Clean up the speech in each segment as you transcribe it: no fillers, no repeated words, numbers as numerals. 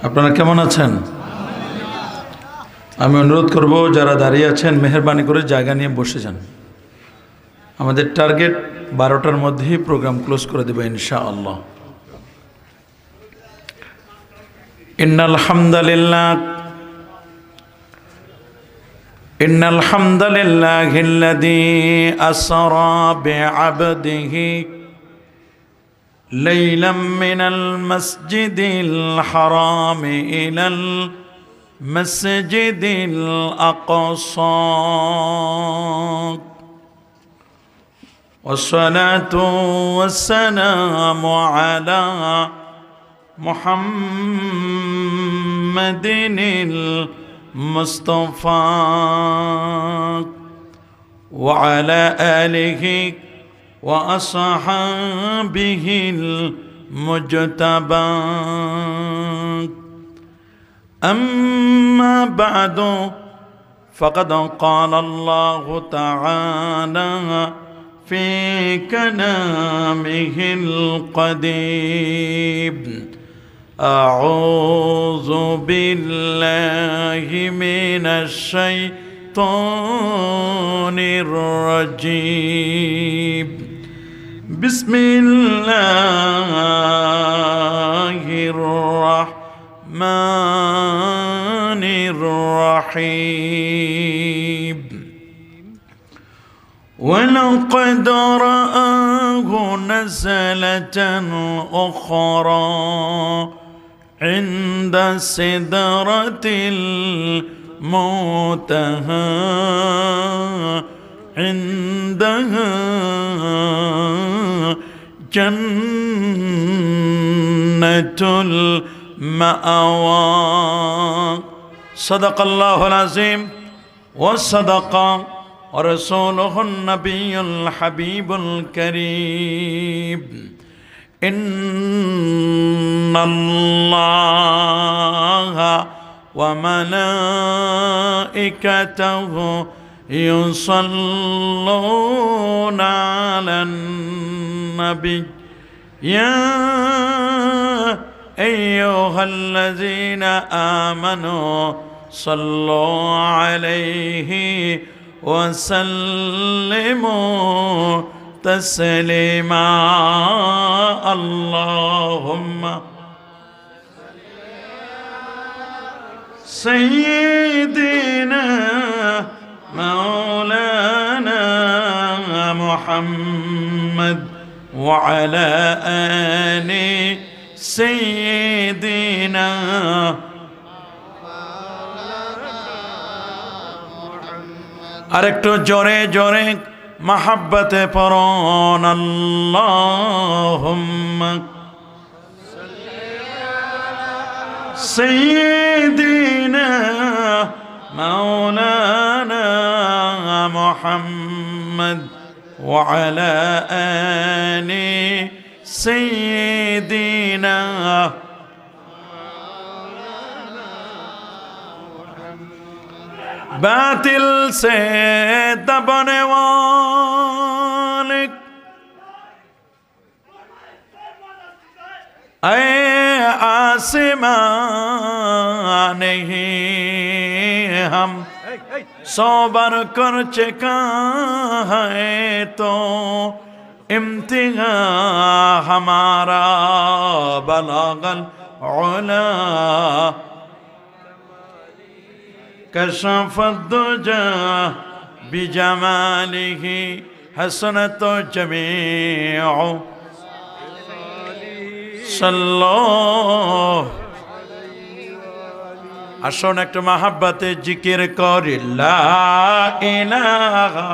আপনারা কেমন আছেন? আমি অনুরোধ করব যারা দাঁড়িয়ে আছেন মেহেরবানি করে জায়গা নিয়ে বসে যান। আমাদের টার্গেট 12টার মধ্যেই প্রোগ্রাম ক্লোজ করে দেব ইনশাআল্লাহ। ইন্নাল হামদালিল্লাহিল্লাযী আসরা বি'আবদিহি লাইলাম মিনাল মাসজিদিল হারামি ইলাল মাসজিদিল আকসা ওয়াসসালাতু ওয়াসসালামু আলা মুহাম্মাদিনিল মুস্তাফা ওয়া আলা আলিহি ওয়া আসহাবিহিল মুজতাবা أما بعد فقد قال الله تعالى في كلامه القديم أعوذ بالله من الشيطان الرجيم بسم الله الرحمن الرحيم ولقد رآه نزلة أخرى عند سدرة المنتهى عندها جنة المأوى صدق الله العظيم وصدق ورسوله النبي الحبيب الكريم إن الله وملائكته يصلون على النبي يا أيها الذين آمنوا صلوا عليه وسلموا تسليما اللهم سيدنا مولانا محمد وعلى آل سيدنا আরেকটু জোরে জোরে মহব্বতে পড়ুন আল্লাহুম্মা সাইয়্যিদিনা মাওলানা মুহাম্মদ ওয়া আলা আলি সাইয়্যিদিনা बातिल से दबने वाले ऐ आसमान नहीं हम सोबर कर चुका है तो इम्तिहान हमारा बलागल उला كشف الدجى بجماله حسنت جميع صلوا আসুন একটু মহব্বতে জিকির করি লা ইলাহা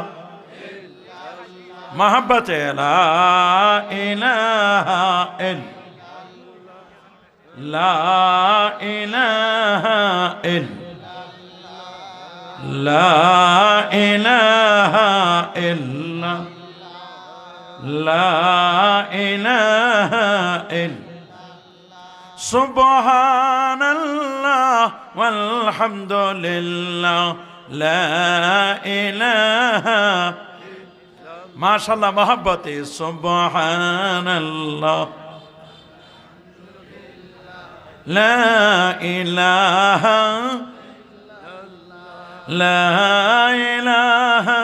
মহব্বতে লা ইলাহা লা ইলাহা لا إله إلا لا إله إلا سبحان الله والحمد لله لا إله ما شاء الله محبتي سبحان الله লা ইলাহা লা ইলাহা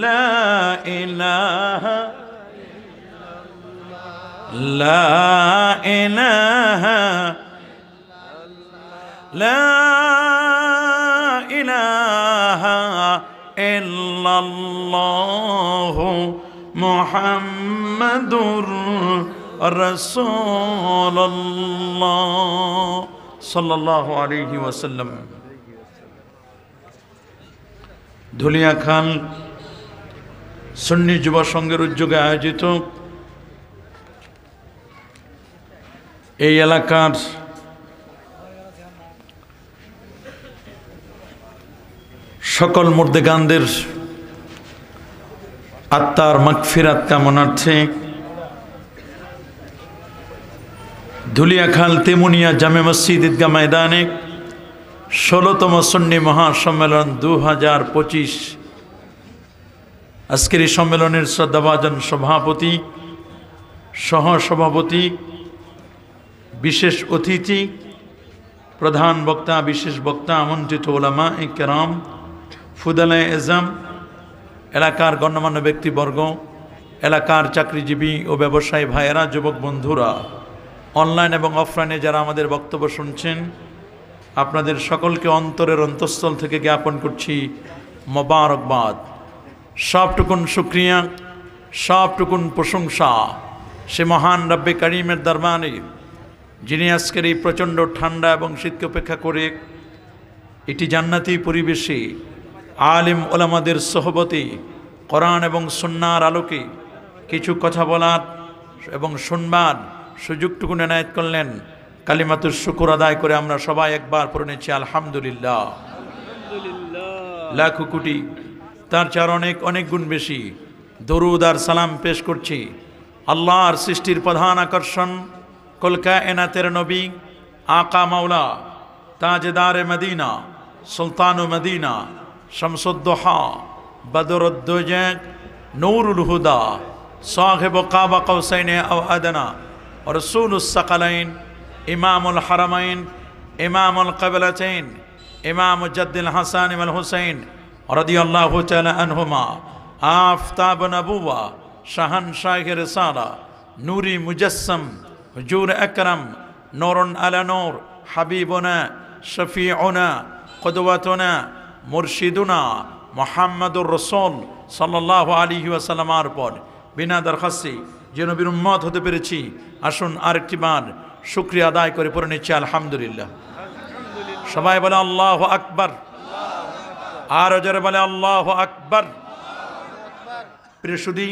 লা ইলাহা লা ইলাহা লা ইলাহা ইল্লাল্লাহু মুহাম্মাদুর রাসূলুল্লাহ সাল্লাল্লাহু আলাইহি ওয়াসাল্লাম। ধুলিয়াখাল সুন্নি যুব সংঘের উদ্যোগে আয়োজিত এই এলাকার সকল মুর্দেগানদের আত্মার মাগফিরাত কামনার্থে ধুলিয়াখাল তেমুনিয়া জামে মসজিদ ঈদগাহ ময়দানে 16তম সুন্নি মহাসম্মেলন 2025 আজকের এই সম্মেলনের শ্রদ্ধাভাজন সভাপতি, সহসভাপতি, বিশেষ অতিথি, প্রধান বক্তা, বিশেষ বক্তা, আমন্ত্রিত উলামা ইকরাম, ফুদালায়ে এজাম, এলাকার গণ্যমান্য ব্যক্তিবর্গ, এলাকার চাকরিজীবী ও ব্যবসায়ী ভাইয়েরা, যুবক বন্ধুরা, অনলাইন এবং অফলাইনে যারা আমাদের বক্তব্য শুনছেন, আপনাদের সকলকে অন্তরের অন্তঃস্থল থেকে জ্ঞাপন করছি মোবারকবাদ। সবটুকুন শুকরিয়া, সবটুকুন প্রশংসা সে মহান রব্বে কারিমের দরবারে, যিনি আজকের এই প্রচণ্ড ঠান্ডা এবং শীতকে উপেক্ষা করে এটি জান্নাতি পরিবেশে আলিম ওলামাদের সোহবতে কোরআন এবং সুন্নাহর আলোকে কিছু কথা বলার এবং শুনবার সুযোগটুকু এনায়েত করলেন। কালিমাতুর শুকর আদায় করে আমরা সবাই একবার পড়ে নিচ্ছি আলহামদুলিল্লাহ। লাখো কোটি, তার চার অনেক অনেক গুণ বেশি দরুদ আর সালাম পেশ করছি আল্লাহর সৃষ্টির প্রধান আকর্ষণ, কুল কায়নাতের নবী, আকা মাওলা, তাজদারে মদিনা, সুলতান মদিনা, শামসুদ্দোহা, বদরুদ্দোজা, নূরুল হুদা, সাহিব কাবা কৌসাইন আও আদনা, রসূলুস সাকালাইন, ইমামুল হারামাইন, ইমামুল কিবলাতাইন, ইমাম মুজাদ্দিল হাসান ওয়াল হুসাইন রাদিয়াল্লাহু তাআলা আনহুমা, আফতাব নবুওয়া, শাহানশাহ রিসালা, নূরি মুজাসসাম, হুজুর আকরাম, নূরুন আলা নূর, হাবিবুনা, শফিউনা, কুদওয়াতুনা, মুরশিদুনা মুহাম্মাদুর রাসূল সাল্লাল্লাহু আলাইহি ওয়াসাল্লামের পর বিনা দরখাস্তে যে নবীর উম্মত হতে পেরেছি, আসুন আরেকটিবার শুকরিয়া আদায় করে পড়ে নিচ্ছি আলহামদুলিল্লাহ। সবাই বলে আল্লাহু আকবার, আর জোরে বলে আল্লাহু আকবার। প্রিয় সুধী,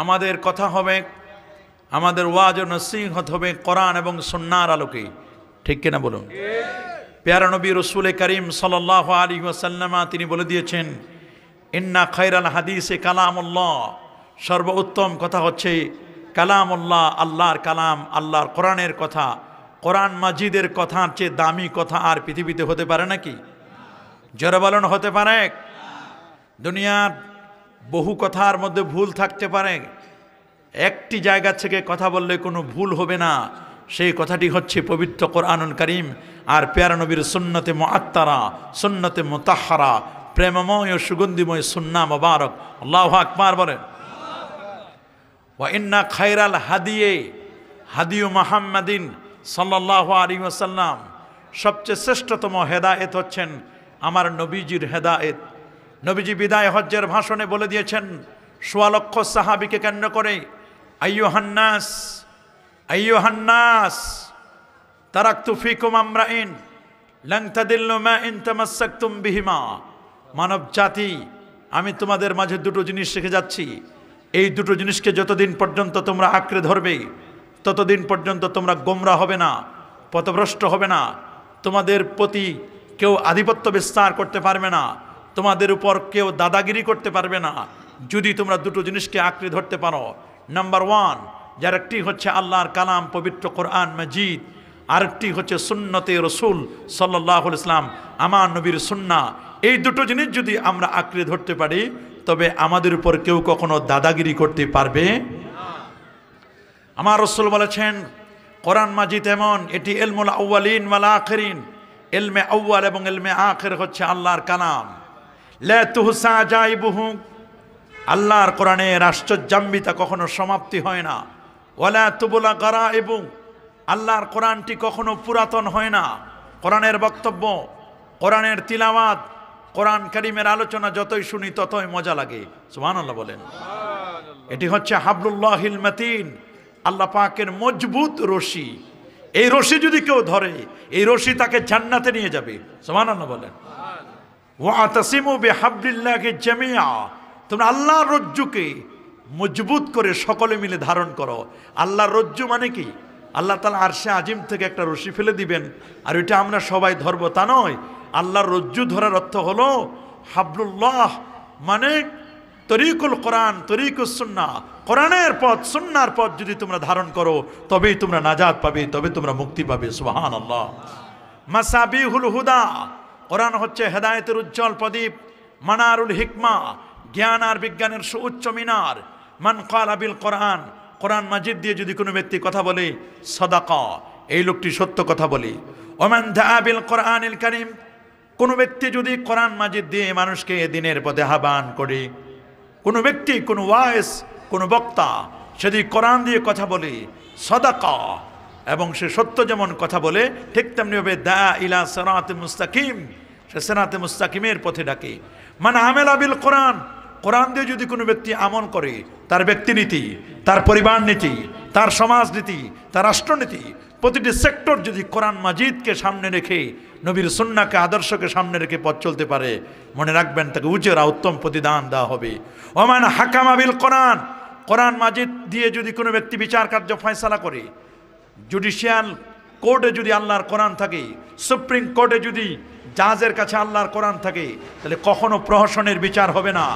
আমাদের কথা হবে, আমাদের ওয়াজ ও নসিহত হবে কোরআন এবং সুন্নাহর আলোকে, ঠিক কিনা বলুন? প্যারা নবী রসুল করিম সাল্লাল্লাহু আলাইহি ওয়াসাল্লাম তিনি বলে দিয়েছেন, ইন্না খায়রাল হাদিসে কালামুল্লাহ, সর্বোত্তম কথা হচ্ছে কালামুল্লাহ, আল্লাহর কালাম, আল্লাহর কোরআনের কথা। কোরআন মাজিদের কথার চেয়ে দামি কথা আর পৃথিবীতে হতে পারে নাকি? জোরে বলেন, হতে পারে? দুনিয়ার বহু কথার মধ্যে ভুল থাকতে পারে, একটি জায়গা থেকে কথা বললে কোনো ভুল হবে না, সেই কথাটি হচ্ছে পবিত্র কোরআনুল কারীম আর প্যারা নবীর সুন্নতে মুআত্তারা, সুন্নতে মুতাহহারা, প্রেমময় ও সুগন্ধিময় সুন্নাহ মুবারক। আল্লাহু আকবার বলেন। ওয়া ইন্না খায়রাল হাদিয়ে হাদিয়ু মুহাম্মাদিন সাল্লাল্লাহু আলাইহি ওয়াসাল্লাম, সবচেয়ে শ্রেষ্ঠতম হেদায়েত হচ্ছেন আমার নবীজির হেদায়েত। নবীজি বিদায় হজ্জের ভাষণে বলে দিয়েছেন, ১৬ লক্ষ সাহাবীকে কেন্দ্র করে, আইয়ুহান্নাস আইয়ুহান্নাস তারাকতু ফিকুম আমরাইন লান তাদিল্লু মা ইন তামাসসাকতুম বিহিমা। মানব জাতি, আমি তোমাদের মাঝে দুটো জিনিস রেখে যাচ্ছি, এই দুটো জিনিসকে যতদিন পর্যন্ত তোমরা আঁকড়ে ধরবে ততদিন পর্যন্ত তোমরা গোমরা হবে না, পথভ্রষ্ট হবে না, তোমাদের প্রতি কেউ আধিপত্য বিস্তার করতে পারবে না, তোমাদের উপর কেউ দাদাগিরি করতে পারবে না, যদি তোমরা দুটো জিনিসকে আঁকড়ে ধরতে পারো। নাম্বার 1, যার একটি হচ্ছে আল্লাহর কালাম পবিত্র কোরআন মাজিদ, আরেকটি হচ্ছে সুন্নতে রসুল সাল্লাল্লাহু আলাইহি ওয়াসাল্লাম, আমার নবীর সুন্নাহ। এই দুটো জিনিস যদি আমরা আঁকড়ে ধরতে পারি তবে আমাদের উপর কেউ কখনো দাদাগিরি করতে পারবে না। আমার রসুল বলেছেন, কোরআন মাজিদ এমন, এটি ইলমুল আউয়ালিন ওয়াল আখিরিন, ইলমে আউয়াল এবং ইলমে আখির হচ্ছে আল্লাহর কালাম। লা তুহসা জাইবুহু, আল্লাহর কোরআনের আশ্চর্যান্বিতা কখনো সমাপ্তি হয় না। ওয়ালা তুবলা গারাইবু, আল্লাহর কোরআনটি কখনো পুরাতন হয় না। কোরআনের বক্তব্য, কোরআনের তিলাওয়াত, কোরআন কারীমের আলোচনা যতই শুনি ততই মজা লাগে। সুবহানাল্লাহ বলেন। এটি হচ্ছে হাবলুল্লাহিল মাতিন, আল্লাহ পাকের মজবুত রশি। এই রশি যদি কেউ ধরে, এই রশি তাকে জান্নাতে নিয়ে যাবে। সুবহানাল্লাহ বলেন। ওয়াতাসিমু বিহাবলিল্লাহি জামিআ, তোমরা আল্লাহর রজ্জুকে মজবুত করে সকলে মিলে ধারণ করো। আল্লাহর রজ্জু মানে কি? আল্লাহ তাআলা আরশে আজিম থেকে একটা রশি ফেলে দিবেন আর এটা আমরা সবাই ধরবো, তা নয়। আল্লাহর রজ্জু ধরার অর্থ হলো হাবলুল্লাহ মানে তরিকুল কোরআন, তরিকুস সুন্নাহ, কোরআনের পথ, সুন্নাহর পথ যদি তোমরা ধারণ করো তবেই তোমরা নাজাত পাবে, তবে তোমরা মুক্তি পাবে। সুবহানাল্লাহ। মাসাবিহুল হুদা, কোরআন হচ্ছে হেদায়েতের উজ্জ্বল প্রদীপ। মানারুল হিকমা, জ্ঞান আর বিজ্ঞানের সুউচ্চ মিনার। মান ক্বালা বিল কোরআন, কোরআন মাজিদ দিয়ে যদি কোনো ব্যক্তি কথা বলে, সাদাকা, এই লোকটি সত্য কথা বলে। ওমান দাআ বিল কোরআনিল কারীম, কোনো ব্যক্তি যদি কোরআন মাজিদ দিয়ে মানুষকে দিনের পথে আহ্বান করে, কোনো ব্যক্তি, কোনো ওয়াইস, কোনো বক্তা যদি কোরআন দিয়ে কথা বলে, সাদাকা, এবং সে সত্য যেমন কথা বলে ঠিক তেমনিভাবে দা ইলা সিরাতিল মুস্তাকিম, সে সিরাতে মুস্তাকিমের পথে ডাকে। মান আমেলা বিল কোরআন, কোরআন দিয়ে যদি কোনো ব্যক্তি আমল করে, তার ব্যক্তিনীতি, তার পরিবার নীতি, তার সমাজনীতি, তার রাষ্ট্রনীতি, প্রতিটি সেক্টর যদি কোরআন মাজিদকে সামনে রেখে, নবীর সুন্নাহকে, আদর্শকে সামনে রেখে পথ চলতে পারে, মনে রাখবেন তাকে উজরা, উত্তম প্রতিদান দেওয়া হবে। ওমান হাকামা বিল কোরআন, কোরআন মাজিদ দিয়ে যদি কোনো ব্যক্তি বিচার কার্য ফয়সালা করে, জুডিশিয়াল কোর্টে যদি আল্লাহর কোরআন থাকে, সুপ্রিম কোর্টে যদি জাজের কাছে আল্লাহর কোরআন থাকে, তাহলে কখনো প্রহসনের বিচার হবে না।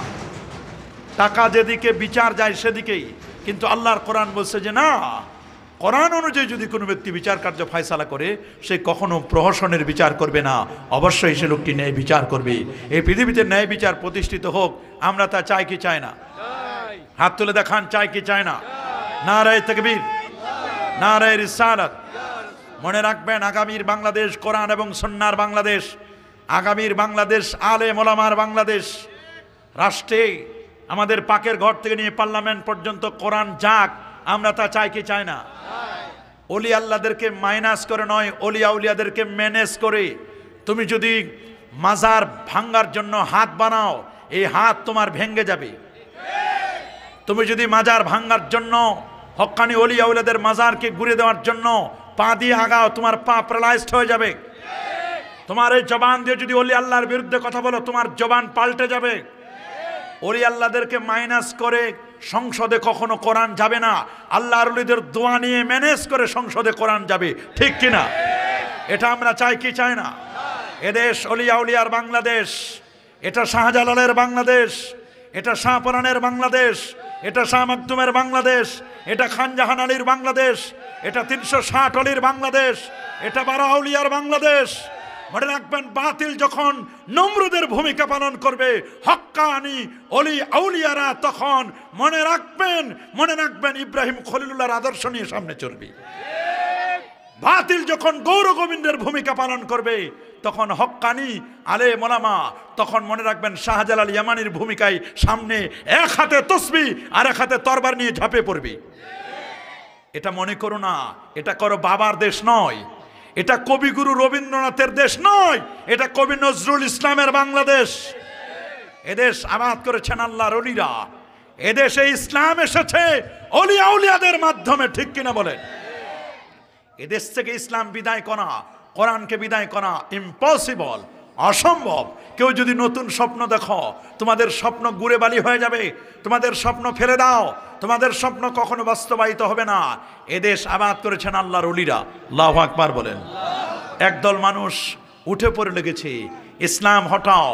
টাকা যেদিকে বিচার যায় সেদিকেই, কিন্তু আল্লাহর কোরআন বলছে যে না, কোরআন অনুযায়ী যদি কোনো ব্যক্তি বিচার কার্য ফয়সালা করে, সে কখনো প্রহসনের বিচার করবে না, অবশ্যই সে লোকটি ন্যায় বিচার করবে। এই পৃথিবীতে ন্যায় বিচার প্রতিষ্ঠিত হোক, আমরা তা চাই কি চাই না? হাত তুলে দেখান, চাই কি চাই না? নারায়ে তাকবীর, নারায়ে রিসালাত। মনে রাখবেন, আগামীর বাংলাদেশ কোরআন এবং সুন্নাহর বাংলাদেশ, আগামীর বাংলাদেশ আলেম ওলামার বাংলাদেশ। রাষ্ট্রে আমাদের পাকের ঘর থেকে নিয়ে পার্লামেন্ট পর্যন্ত কোরআন যাক, আমরা তা চাই কি চাই না? ওলি আল্লাহদেরকে মাইনাস করে নয়, ওলি আউলিয়াদেরকে ম্যানেজ করে। তুমি যদি মাজার ভাঙ্গার জন্য হাত বানাও, এই হাত তোমার ভেঙ্গে যাবে। তুমি যদি মাজার ভাঙ্গার জন্য, হক্কানি ওলি আউলিয়াদের মাজারকে ঘুরে দেওয়ার জন্য পা দিয়ে আগাও, তোমার পা প্যারালাইজড হয়ে যাবে। তোমার এই জবান দিয়ে যদি ওলি আল্লাহর বিরুদ্ধে কথা বলো, তোমার জবান পাল্টে যাবে। ওলি আল্লাহদেরকে মাইনাস করে সংসদে কখনো কোরআন যাবে না। আল্লাহর ওলিদের দোয়া নিয়ে ম্যানেজ করে সংসদে কোরআন যাবে, ঠিক কিনা? এটা আমরা চাই কি চাই না? এদেশ ওলিয়া উলিয়ার বাংলাদেশ, এটা শাহজালালের বাংলাদেশ, এটা শাহপরানের বাংলাদেশ, এটা শাহ মাকদুমের বাংলাদেশ, এটা খানজাহান আলীর বাংলাদেশ, এটা 360 অলির বাংলাদেশ, এটা 12 আউলিয়ার বাংলাদেশ। মনে রাখবেন, বাতিল যখন নমরুদের ভূমিকা পালন করবে, হক্কানি অলি আউলিয়ারা তখন মনে রাখবেন ইব্রাহিম খলিলুল্লাহর আদর্শ নিয়ে সামনে চলবে। বাতিল যখন গৌর গোবিন্দের ভূমিকা পালন করবে, তখন হক্কানি আলেম ওলামা তখন মনে রাখবেন শাহজালাল ইয়ামানির ভূমিকায় সামনে এক হাতে তসবিহ আর এক হাতে তরবার নিয়ে ঝাঁপে পড়বে। এটা মনে করো না, এটা করো বাবার দেশ নয়, এটা কবিগুরু রবীন্দ্রনাথের দেশ নয়, এটা কবি নজরুল ইসলামের বাংলাদেশ। এদেশ আবাদ করেছেন আল্লাহর ওলিরা, এদেশে ইসলাম এসেছে ওলি আউলিয়াদের মাধ্যমে, ঠিক কিনা বলেন? এদেশ থেকে ইসলাম বিদায় করা, কোরআনকে বিদায় করা ইম্পসিবল, অসম্ভব। কেউ যদি নতুন স্বপ্ন দেখো, তোমাদের স্বপ্ন গুড়ে বালি হয়ে যাবে। তোমাদের স্বপ্ন ফেলে দাও, তোমাদের স্বপ্ন কখনো বাস্তবায়িত হবে না। এদেশ আবাদ করেছেন আল্লাহর ওলিরা। আল্লাহু আকবার বলেন। একদল মানুষ উঠে পড়ে লেগেছে, ইসলাম হটাও,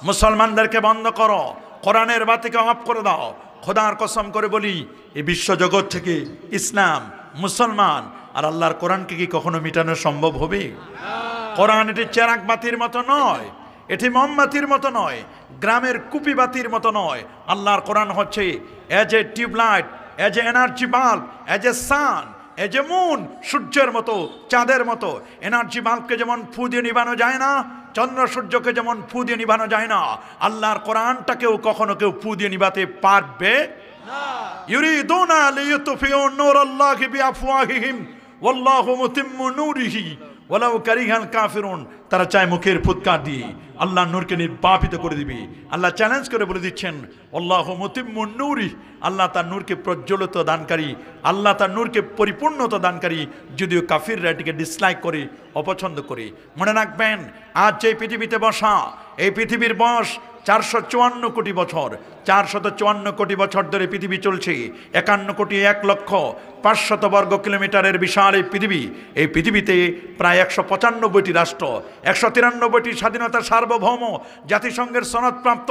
মুসলমানদেরকে বন্ধ করো, কোরআনের বাতিকে অফ করে দাও। খোদার কসম করে বলি, এই বিশ্বজগৎ থেকে ইসলাম, মুসলমান আর আল্লাহর কোরআনকে কি কখনো মেটানো সম্ভব হবে? কোরআন এটি চেরাগ বাতির মতো নয়, এটি মোমবাতির মতো নয়, গ্রামের কুপি বাতির মতো নয়। আল্লাহর কোরআন হচ্ছে as a tubelight, as a energy bulb, as a sun, এ যেমন সূর্যের মতো, চাঁদের মতো। এনার্জি বাল্বকে যেমন ফু দিয়ে নিভানো যায় না, চন্দ্র সূর্যকে যেমন ফু দিয়ে নিভানো যায় না, আল্লাহর কোরআনটাকেও কখনো কেউ ফু দিয়ে নিভাতে পারবে না। ইউরিদুনা লিইউতফিউ নূরাল্লাহি বিআফওয়াহিহিম ওয়াল্লাহু মুতিম্মু নূরিহি ওয়ালাউ কারিহাল কাফিরুন। তারা চায় মুখের ফুৎকার দিয়ে আল্লাহর নূরকে নির্বাপিত করে দিবে। আল্লাহ চ্যালেঞ্জ করে বলে দিচ্ছেন আল্লাহু মুতিম্মু নূরি, আল্লাহ তার নূরকে প্রজ্বলিত দানকারী, আল্লাহ তার নূরকে পরিপূর্ণতা দানকারী, যদিও কাফিররা এটিকে ডিসলাইক করে, অপছন্দ করে। মনে রাখবেন, আজ যে পৃথিবীতে বসা, এই পৃথিবীর বয়স 454 কোটি বছর। 454 কোটি বছর ধরে পৃথিবী চলছে। 51,01,05,000 বর্গ কিলোমিটারের বিশাল এই পৃথিবী। এই পৃথিবীতে প্রায় 195টি রাষ্ট্র, 193টি স্বাধীনতা সার্বভৌম জাতিসংঘের সনদপ্রাপ্ত,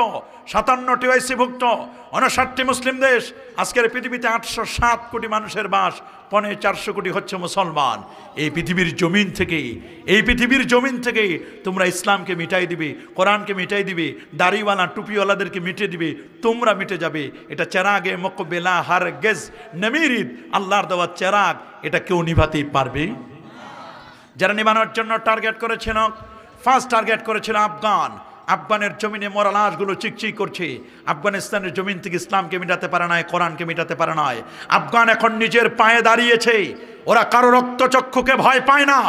57টি ওআইসিভুক্ত, 59টি মুসলিম দেশ। আজকের পৃথিবীতে 807 কোটি মানুষের বাস, 450 কোটি হচ্ছে মুসলমান। এই পৃথিবীর জমিন থেকে তোমরা ইসলামকে মিটাই দিবে, কোরআনকে মিটাই দিবে, দাড়িওয়ালা টুপিওয়ালাদেরকে মিটে দিবে, তোমরা মিটে যাবে। এটা চেরাগে মুকবিলা হারগিজ নামিরিদ, আল্লাহর দেওয়া চেরাগ, এটা কেউ নিভাতেই পারবে। যারা নিভানোর জন্য টার্গেট করেছিল, ফার্স্ট টার্গেট করেছিল আফগানের জমিনে মরা লাশগুলো চিকচিক করছে। আফগানিস্তানের জমিন থেকে ইসলামকে মিটাতে পারে না, কোরআনকে মিটাতে পারে না। আফগান এখন নিজের পায়ে দাঁড়িয়েছে, ওরা কারো রক্তচক্ষুকে ভয় পায় না।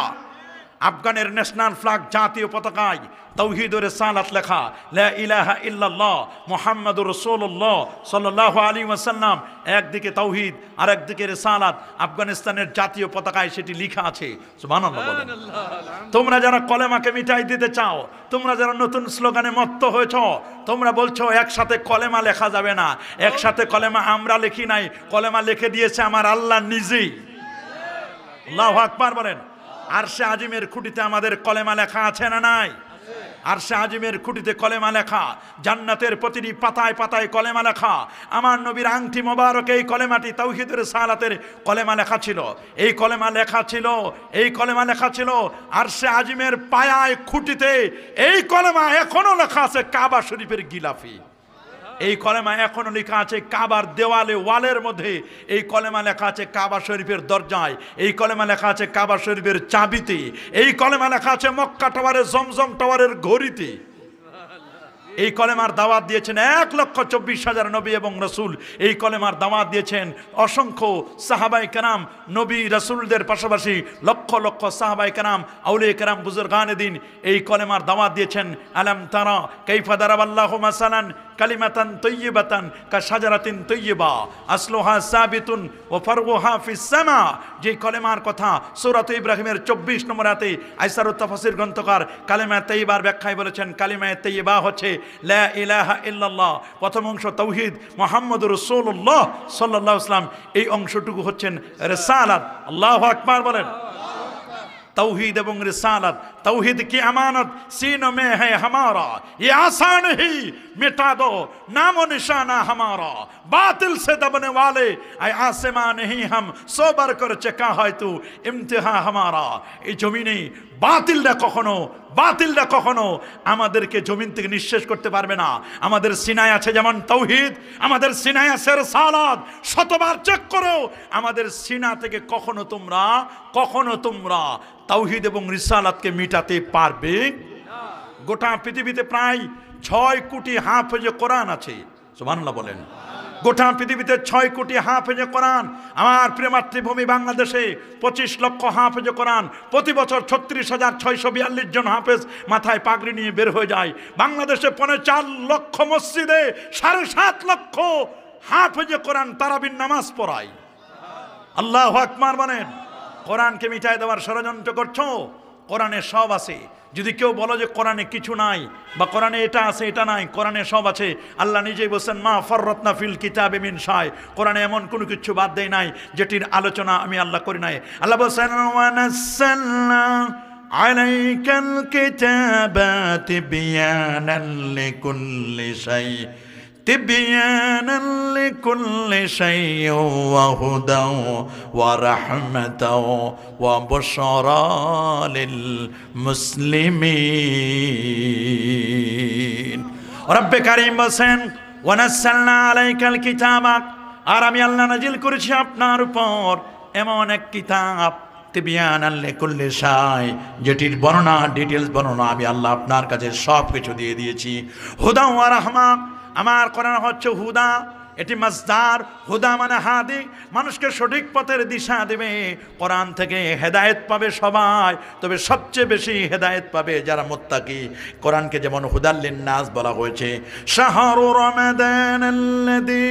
আফগানের ন্যাশনাল ফ্ল্যাগ, জাতীয় পতাকায় তাওহীদ ও রিসালাত লেখা, লা ইলাহা ইল্লাল্লাহ মুহাম্মাদুর রাসূলুল্লাহ সাল্লাল্লাহু আলাইহি ওয়াসাল্লাম। একদিকে তাওহীদ আর একদিকে রিসালাত, আফগানিস্তানের জাতীয় পতাকায় সেটি লেখা আছে। সুবহানাল্লাহ বলেন। তোমরা যারা কলেমাকে মিটাই দিতে চাও, তোমরা যারা নতুন স্লোগানে মত্ত হয়েছ, তোমরা বলছো একসাথে কলেমা লেখা যাবে না। একসাথে কলেমা আমরা লিখি নাই, কলেমা লিখে দিয়েছে আমার আল্লাহ নিজেই। আল্লাহু আকবার বলেন। আরশে আজিমের খুঁটিতে আমাদের কলেমা লেখা আছে না নাই? আরশে আজিমের খুঁটিতে কলেমা লেখা, জান্নাতের প্রতিটি পাতায় পাতায় কলেমা লেখা। আমার নবীর আংটি মোবারকে এই কলেমাটি তাওহীদ রিসালাতের কলেমা লেখা ছিল। এই কলেমা লেখা ছিল আরশে আজিমের পায়ায় খুঁটিতে। এই কলেমা এখনো লেখা আছে কাবা শরীফের গিলাফি। এই কলেমা এখনো লেখা আছে কাবার দেওয়ালে, ওয়ালের মধ্যে। এই কলেমা লেখা আছে কাবা শরীফের দরজায়। এই কলেমা লেখা আছে কাবা শরীফের চাবিতে। এই কলেমা লেখা আছে মক্কা টাওয়ারের, জমজম টাওয়ারের ঘড়িতে। এই কলেমার দাওয়াত দিয়েছেন 1,24,000 নবী এবং রসুল। এই কলেমার দাওয়াত দিয়েছেন অসংখ্য সাহাবায়ে কেরাম, নবী রসুলদের পাশাপাশি লক্ষ লক্ষ সাহাবায়ে কেরাম, আউলিয়া কেরাম, বুজুর্গানে দিন। এই কলেমার দাওয়াত দিয়েছেন আলাম তারা কাইফা দারাবাল্লাহু মাসালান কালিমাতান তাইয়্যিবাতান কাশাজারাতিন তাইয়্যিবা আসলুহা সাবিতুন ওয়া ফারউহা ফিস সামা। যে কলেমার কথা সূরাত ইব্রাহিমের 24 নম্বর আয়াতে আইসারুত তাফসীর গ্রন্থকার কালিমা তাইয়্যিবার ব্যাখ্যায় বলেছেন, কালিমা তাইয়্যিবা হচ্ছে লা ইলাহা ইল্লাল্লাহ। প্রথম অংশ তাওহীদ, মুহাম্মদুর রাসূলুল্লাহ সাল্লাল্লাহু আলাইহি ওয়াসাল্লাম। এই অংশটুকু হচ্ছেন রিসালাত। আল্লাহু আকবার বলেন। तौहीद एवं रिसालत, तौहीद की अमानत सीनों में है हमारा, ये आसान ही मिटा दो नामो निशाना हमारा, बातिल से दबने वाले आए आसमां नहीं हम सोबर कर चका है तू इम्तिहा हमारा। এই জমিনে বাতিলরা কখনো আমাদেরকে জমিন থেকে নিঃশেষ করতে পারবে না। আমাদের সিনায় আছে যেমন তাওহীদ, আমাদের সিনায় আছে রিসালাত। শতবার চেক করো, আমাদের সিনা থেকে কখনো তোমরা তাওহীদ এবং রিসালাতকে মিটাতে পারবে না। গোটা পৃথিবীতে প্রায় 6 কোটি হাফেজে কোরআন আছে। সুবহানাল্লাহ বলেন। গোটা পৃথিবীতে 6 কোটি হাফেজে কোরআন। আমার প্রিয় মাতৃভূমি বাংলাদেশে 25 লক্ষ হাফেজে কোরআন। প্রতি বছর 36,642 জন হাফেজ মাথায় পাগড়ি নিয়ে বের হয়ে যায়। বাংলাদেশে 4 লক্ষ মসজিদে 7.5 লক্ষ হাফেজে কোরআন তারাবির নামাজ পড়ায়। আল্লাহু আকবার বলেন। কোরআনকে মিটাই দেওয়ার ষড়যন্ত্র করছো। কোরআনে সব আছে। যদি কেউ বলো যে কোরআনে কিছু নাই বা কোরআনে এটা আছে এটা নাই, কোরআনে সব আছে। আল্লাহ নিজেই বলছেন মা ফাররাতনা ফিল কিতাবে মিন শাই, কোরআনে এমন কোনো কিছু বাদ দেয় নাই যেটির আলোচনা আমি আল্লাহ করি নাই। আল্লাহ বলছেন ওয়া নাযালনা আলাইকাল কিতাবা তিবয়ানান লিকুল্লি শাই تبيانا لكل شيء وهدى ورحمة وبشرى للمسلمين। رب كريم বলেন ونزلنا عليك الكتاب, আর আমি আল্লাহ নাজিল করেছি আপনার উপর এমন এক কিতাব তিবিয়ানাল লিকুল্লি শাই, যেটির বর্ণনা ডিটেলস বর্ণনা আমি আল্লাহ আপনার কাছে সব কিছু দিয়ে দিয়েছি। হুদা ওয়া রাহমা, আমার কোরআন হচ্ছে হুদা, এটি মাসদার। হুদা মানে হাদি, মানুষকে সঠিক পথের দিশা দেবে। কোরআন থেকে হেদায়েত পাবে সবাই, তবে সবচেয়ে বেশি হেদায়েত পাবে যারা মুত্তাকি। কোরআনকে যেমন হুদাল লিন্নাস বলা হয়েছে, শাহরু রমাদানাল্লাযী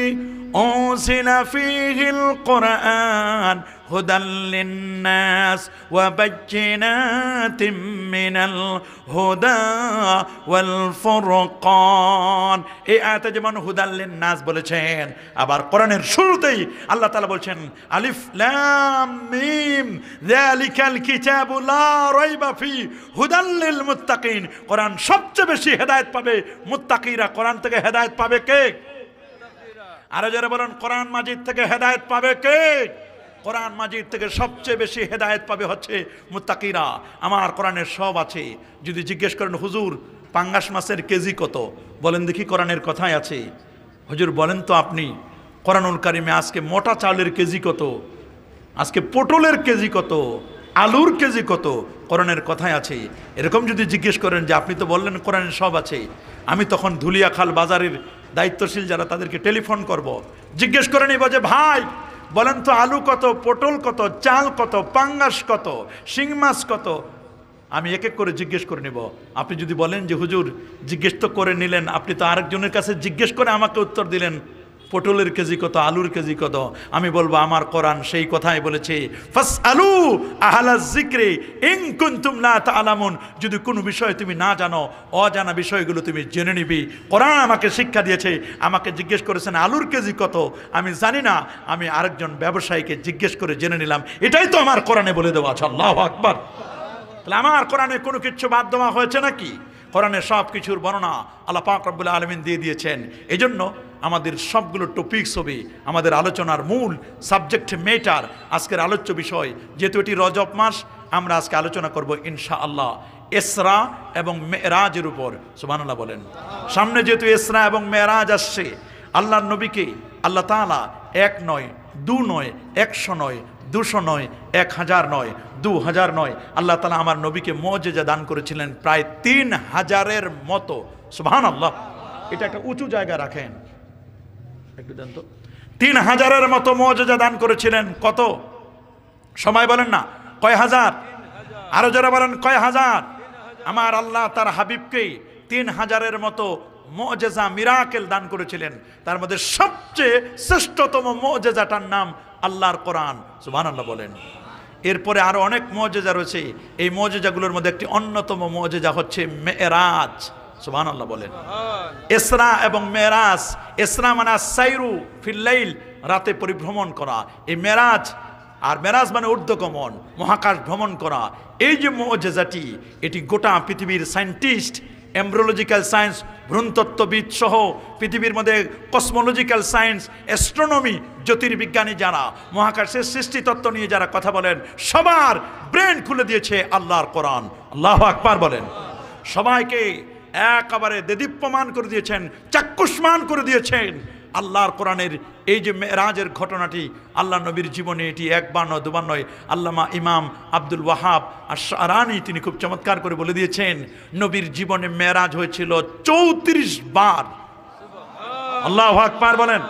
উনজিলা ফীহিল কুরআন হুদাল লিন্নাস ওয়া বায়্যিনাতিম মিনাল হুদা ওয়াল ফুরকান। এই আয়াতে যেমন হুদাল লিন্নাস বলেছেন, আবার কোরআনের শুরুতেই আল্লাহ তাআলা বলছেন আলিফ লাম মিম যালিকাল কিতাবু লা রাইবা ফি হুদাল লিল মুত্তাকিন। কোরআন সবচেয়ে বেশি হেদায়েত পাবে মুত্তাকিরা। কোরআন থেকে হেদায়েত পাবে কে? আরো যারা বলেন কোরআন মাজিদ থেকে হেদায়েত পাবে কে? কোরআন মাজিদ থেকে সবচেয়ে বেশি হেদায়েত পাবে হচ্ছে মুত্তাকিরা। আমার কোরআনের সব আছে। যদি জিজ্ঞেস করেন হুজুর পাঙ্গাস মাছের কেজি কত, বলেন দেখি কোরআনের কথাই আছে। হুজুর বলেন তো আপনি কোরআনুল কারিমে আজকে মোটা চালের কেজি কত, আজকে পটলের কেজি কত, আলুর কেজি কত, কোরআনের কথাই আছে। এরকম যদি জিজ্ঞেস করেন যে আপনি তো বললেন কোরআনের সব আছে, আমি তখন ধুলিয়াখাল বাজারের দায়িত্বশীল যারা তাদেরকে টেলিফোন করব, জিজ্ঞেস করে নিব যে ভাই বলেন তো আলু কত, পটল কত, চাল কত, পাঙ্গাস কত, শিং মাছ কত। আমি এক এক করে জিজ্ঞেস করে নিব। আপনি যদি বলেন যে হুজুর জিজ্ঞেস তো করে নিলেন, আপনি তো আরেকজনের কাছে জিজ্ঞেস করে আমাকে উত্তর দিলেন পটলের কেজি কত, আলুর কেজি কত, আমি বলবো আমার কোরআন সেই কথাই বলেছে ফাসআলু আহলাজ যিকরি ইন কুনতুম লা তা'লামুন। যদি কোনো বিষয় তুমি না জানো, অজানা বিষয়গুলো তুমি জেনে নিবি। কোরআন আমাকে শিক্ষা দিয়েছে। আমাকে জিজ্ঞেস করেছেন আলুর কেজি কত, আমি জানি না, আমি আরেকজন ব্যবসায়ীকে জিজ্ঞেস করে জেনে নিলাম। এটাই তো আমার কোরআনে বলে দেওয়া আছে। আল্লাহু আকবার। তাহলে আমার কোরআনে কোনো কিছু বাদ দেওয়া হয়েছে নাকি? কোরআনে সব কিছুর বর্ণনা আল্লাহ পাক রব্বুল আলামিন দিয়ে দিয়েছেন। এই জন্য আমাদের সবগুলো টপিকস হবে আমাদের আলোচনার মূল সাবজেক্ট ম্যাটার। আজকের আলোচ্য বিষয়, যেহেতু এটি রজব মাস, আমরা আজকে আলোচনা করব ইনশাআল্লাহ ইসরা এবং মেরাজের উপর। সুবহানাল্লাহ বলেন। সামনে যেহেতু ইসরা এবং মেরাজ আসছে, আল্লাহর নবীকে আল্লাহ তাআলা 1 নয়, 2 নয়, 100 নয়, 200 নয়, 1000 নয়, 2000 নয়, আল্লাহ তাআলা আমার নবীকে মুজিজা দান করেছিলেন প্রায় 3000-এর মতো। সুবহানাল্লাহ। এটা একটা উঁচু জায়গা রাখেন একটু দেন তো। 3000-এর মতো মুজিজা দান করেছিলেন। কত সময় বলেন না? কয় হাজার? আরো যারা বলেন কয় হাজার? আমার আল্লাহ তার হাবিবকে 3000-এর মতো মুজিজা মিরাকেল দান করেছিলেন। তার মধ্যে সবচেয়ে শ্রেষ্ঠতম মুজিজাটার নাম আল্লাহর কোরআন। সুবহানাল্লাহ বলেন। এরপরে আরো অনেক মুজিজা রয়েছে। এই মুজিজাগুলোর মধ্যে একটি অন্যতম মুজিজা হচ্ছে মেরাজ। সুবহানাল্লাহ বলেন। ইসরা এবং মেরাজ, ইসরা মানে সাইরু ফিল লাইল, রাতে পরিভ্রমণ করা। এই মেরাজ, আর মেরাজ মানে ঊর্ধ্বগমন, মহাকাশ ভ্রমণ করা। এই যে মুজিজাটি, এটি গোটা পৃথিবীর সায়েন্টিস্ট, এমব্রিওলজিক্যাল সায়েন্স, ভ্রূণতত্ত্ববিদ সহ পৃথিবীর মধ্যে কসমোলজিক্যাল সায়েন্স, অ্যাস্ট্রোনমি, জ্যোতির্বিজ্ঞানী যারা মহাকাশের সৃষ্টিতত্ত্ব নিয়ে যারা কথা বলেন, সবার ব্রেন খুলে দিয়েছে আল্লাহর কোরআন। আল্লাহু আকবার বলেন। সবাইকে একেবারে দেদীপ্যমান করে দিয়েছেন, চাক্ষুষ্মান করে দিয়েছেন আল্লাহর কোরআনের এই যে মেরাজের ঘটনাটি। আল্লাহ নবীর জীবনে এটি একবার নয়, দুবার নয়। আল্লামা ইমাম আব্দুল ওয়াহাব আশ-শারানি তিনি খুব চমৎকার করে বলে দিয়েছেন, নবীর জীবনে মেরাজ হয়েছিল 34 বার। আল্লাহু আকবার বলেন।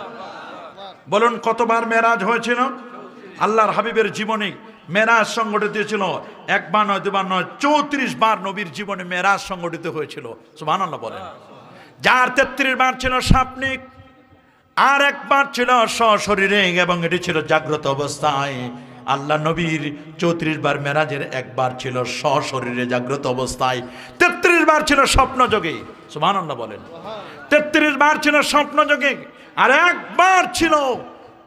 বলুন কতবার মেরাজ হয়েছিল? আল্লাহর হাবিবের জীবনে মেরাজ সংগঠিত হয়েছিল একবার নয়, দুবার নয়, 34 বার নবীর জীবনে মেরাজ সংগঠিত হয়েছিল। সুবহানাল্লাহ বলেন। যার 33 বার ছিল স্বপ্নিক, আর একবার ছিল সশরীরে, এবং এটি ছিল জাগ্রত অবস্থায়। আল্লাহ নবীর 34 বার মেরাজের একবার ছিল সশরীরে জাগ্রত অবস্থায়, 33 বার ছিল স্বপ্নযোগে। সুবহানাল্লাহ বলেন। 33 বার ছিল স্বপ্নযোগে, আর একবার ছিল,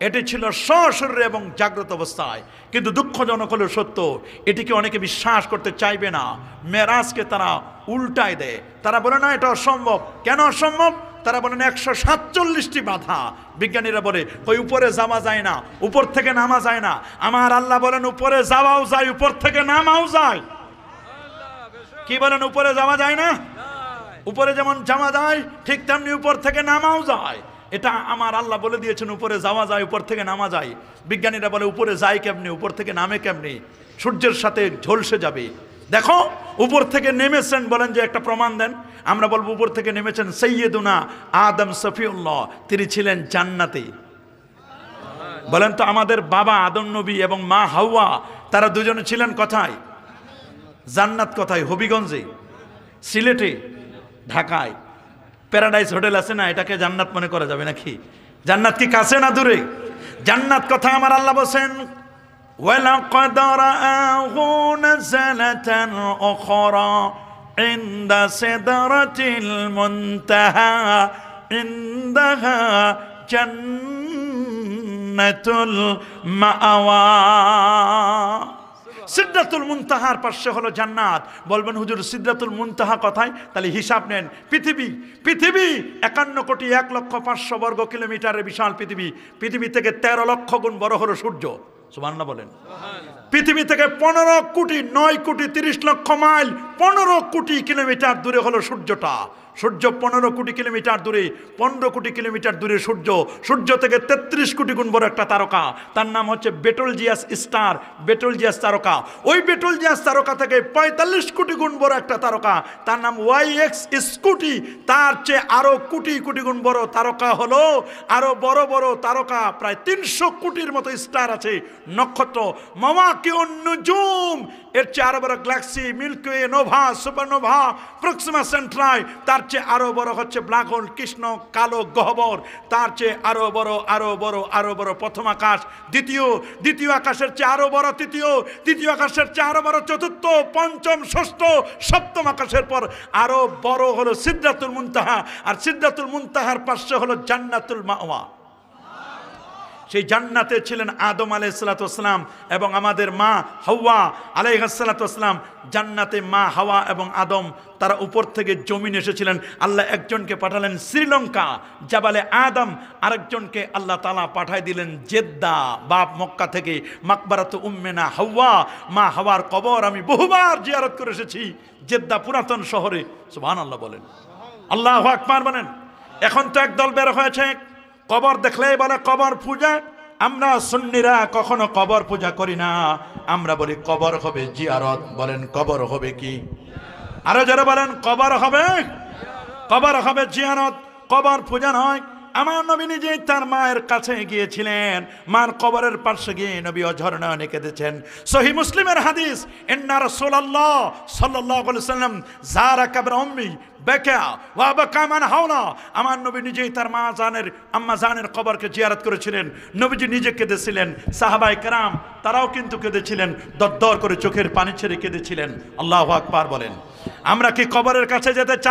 এটি ছিল সশরীরে এবং জাগ্রত অবস্থায়। কিন্তু দুঃখজনক হলেও সত্য, এটিকে অনেকে বিশ্বাস করতে চাইবে না। মেরাজকে তারা উল্টায় দেয়। তারা বলে না এটা অসম্ভব। কেন অসম্ভব? তারা বলেন 147টি বাধা। বিজ্ঞানীরা বলে ওই উপরে যাওয়া যায় না, উপর থেকে নামা যায় না। আমার আল্লাহ বলেন উপরে যাওয়াও যায়, উপর থেকে নামাও যায়। কি বলেন? উপরে যাওয়া যায় না? উপরে যেমন যাওয়া যায়, ঠিক তেমনি উপর থেকে নামাও যায়। এটা আমার আল্লাহ বলে দিয়েছেন উপরে যাওয়া যায়, উপর থেকে নামা যায়। বিজ্ঞানীরা বলে উপরে যায় কেমনে, উপর থেকে নামে কেমনে, সূর্যের সাথে ঝলসে যাবে। দেখো উপর থেকে নেমেছেন, বলেন যে একটা প্রমাণ দেন। আমরা বলবো উপর থেকে নেমেছেন সৈয়দুনা আদম সফিউল্লাহ, তিনি ছিলেন জান্নাতে। বলেন তো আমাদের বাবা আদম নবী এবং মা হাওয়া তারা দুজনে ছিলেন কোথায়? জান্নাত কোথায়? হবিগঞ্জে, সিলেটে, ঢাকায়। প্যারাডাইস হোটেল আছে না, এটাকে জান্নাত মনে করা যাবে নাকি? জান্নাত কি কাছে না দূরে? জান্নাত কোথায়? আমার আল্লাহ বলেন ওয়ালাকাদ রাআহু নাযালাতান উখরা ইনদা সিদরাতিল মুনতাহা ইনদাহা জান্নাতুল মাআওয়া। সিদরাতুল মুনতাহার পাশে হলো জান্নাত। বলবেন হুজুর সিদরাতুল মুনতাহা কোথায়? তাহলে হিসাব নেন। পৃথিবী 51,05,00,000 বর্গ কিলোমিটারের বিশাল পৃথিবী। পৃথিবী থেকে 13 লক্ষ গুণ বড় হলো সূর্য। সুবহানাল্লাহ বলেন। পৃথিবী থেকে 15,30,00,000 মাইল, 15 কোটি কিলোমিটার দূরে হলো সূর্যটা। সূর্য 15 কোটি কিলোমিটার দূরে, 15 কোটি কিলোমিটার দূরে সূর্য। সূর্য থেকে 33 কোটি গুণ বড় একটা তারকা, তার নাম হচ্ছে বেটলজিয়াস স্টার, বেটলজিয়াস তারকা। ওই বেটলজিয়াস তারকা থেকে 45 কোটি গুণ বড় একটা তারকা, তার নাম ওয়াইএক্স স্কুটি। তার চেয়ে আরো কোটি কোটি গুণ বড় তারকা হলো, আরো বড় বড় তারকা প্রায় 300 কোটির মতো স্টার আছে, নক্ষত্র। মাওয়াকিউন নুজুম, এর চেয়ে আরো বড় galaxy, Milky Way, nova, supernova, Proxima Centauri. তার চেয়ে আরো বড় হচ্ছে ব্ল্যাক হোল, কৃষ্ণ কালো গহ্বর। তার চেয়ে আরো বড়, আরো বড়, আরো বড় প্রথম আকাশ, দ্বিতীয় আকাশের চেয়ে আরো বড় তৃতীয় আকাশের চেয়ে আরো বড় চতুর্থ, পঞ্চম, ষষ্ঠ, সপ্তম আকাশের পর আরো বড় হলো সিদরাতুল মুনতাহা। আর সিদরাতুল মুনতাহার পাশে হলো জান্নাতুল মাওয়া। সেই জান্নাতে ছিলেন আদম আলাইহিসসালাম এবং আমাদের মা হাওয়া আলাইহিসসালাম। জান্নাতে মা হাওয়া এবং আদম তারা উপর থেকে জমিন এসেছিলেন। আল্লাহ একজনকে পাঠালেন শ্রীলঙ্কা জাবালে আদম, আরেকজনকে আল্লাহ তাআলা পাঠাই দিলেন জেদ্দা, বাপ মক্কা থেকে মাকবারাত উম্মেনা হাওয়া, মা হাওয়ার কবর আমি বহুবার জিয়ারত করে এসেছি জেদ্দা পুরাতন শহরে। সুবহানাল্লাহ বলেন, আল্লাহু আকবার বলেন। এখন তো একদল বের হয়েছে, কবর দেখলেই বলে কবর পূজা। আমরা সুন্নিরা কখনো কবর পূজা করি না, আমরা বলি কবর হবে জিয়ারত। বলেন কবর হবে কি? আরো যারা বলেন কবর হবে জিয়ারত, কবর পূজা নয়। আমার নবী নিজেই তার মায়ের কাছে গিয়েছিলেন, মার কবরের পাশে গিয়ে নবী অঝর নয়নে কেঁদেছেন। সহিহ মুসলিমের হাদিস, ইন্না রাসূলুল্লাহ সাল্লাল্লাহু আলাইহি ওয়াসাল্লাম যারা কবর উম্মি বাকা ওয়া বাকা মান হাওলা। আমার নবী নিজেই তার আম্মা জানের কবরকে জিয়ারত করেছিলেন। নবীজি নিজে কেঁদেছিলেন, সাহাবায়ে কেরাম তারাও কিন্তু কেঁদেছিলেন, দরদর করে চোখের পানি ছেড়ে কেঁদেছিলেন। আল্লাহু আকবার বলেন। আমরা কি কবরের কাছে যেতে চাই?